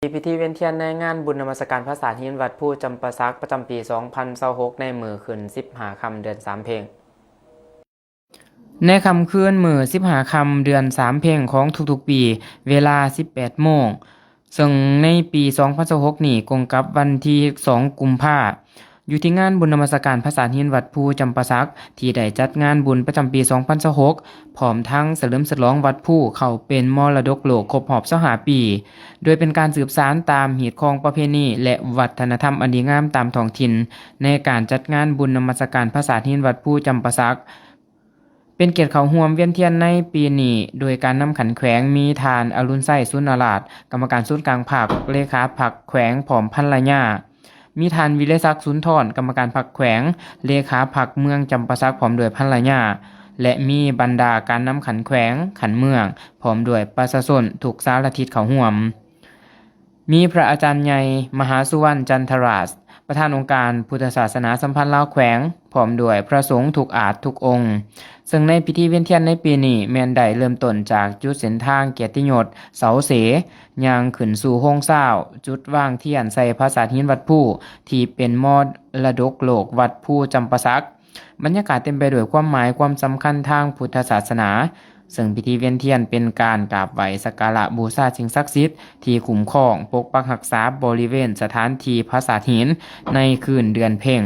พิธีเวียนเทียนในงานบุญนมัสการพระสารีวัดผู้จำปาสักประจำปี 2026 ในมื้อขึ้น15 ค่ำเดือน3 เพ็งในค่ำคืนมื้อ15 ค่ำเดือน3 เพ็งของทุกๆปีเวลา 18 โมงซึ่งในปี 2026 นี้ตรงกับวันที่ 2 กุมภาพันธ์อยู่ที่งานบุญนมัสการพระสารีวัดผู้จำปาสักที่ได้จัดงานบุญประจำปี 2026 พร้อมทั้งเฉลิมฉลองวัดผู้เข้าเป็นมรดกโลกครบรอบ25 ปีโดยเป็นการสืบสานตามหีดของประเพณีและวัฒนธรรมอันดีงามตามท้องถิ่นในการจัดงานบุญนมัสการพระสารีวัดผู้จำปาสักเป็นเกียรติเข้าร่วมเวียนเทียนในปีนี้โดยการนำขันแขวงมีทานอรุณไส้สุนราชกรรมการศูนย์กลางภาคเลขาพรรคแขวงผอมพันลายามีทานวิเลศักดิ์สุนทรกรรมการพรรคแขวงเลขาพรรคเมืองจำปาสักพร้อมด้วยพันลายาและมีบรรดาการนำขันแขวงขันเมืองพร้อมด้วยประชาชนทุกสารทิศเข้าร่วมมีพระอาจารย์ใหญ่มหาสุวรรณจันทราชประธานองค์การพุทธศาสนาสัมพันธ์ลาวแขวงพร้อมด้วยพระสงฆ์ทุกอาสทุกองค์ซึ่งในพิธีเวียนเทียนในปีนี้แม่นได้เริ่มต้นจากจุดเส้นทางเกียรติยศเสาเสย่างขึ้นสู่โฮงเศร้าจุดว่างเทียนใส่พระสารีวัดผู้ที่เป็นมรดกโลกวัดผู้จำปาสักบรรยากาศเต็มไปด้วยความหมายความสำคัญทางพุทธศาสนาซึ่งพิธีเวียนเทียนเป็นการกราบไหว้สักการะบูชาสิ่งศักดิ์สิทธิ์ที่คุ้มครองปกปักรักษาบริเวณสถานที่พระสารีในคืนเดือนเพ็ญ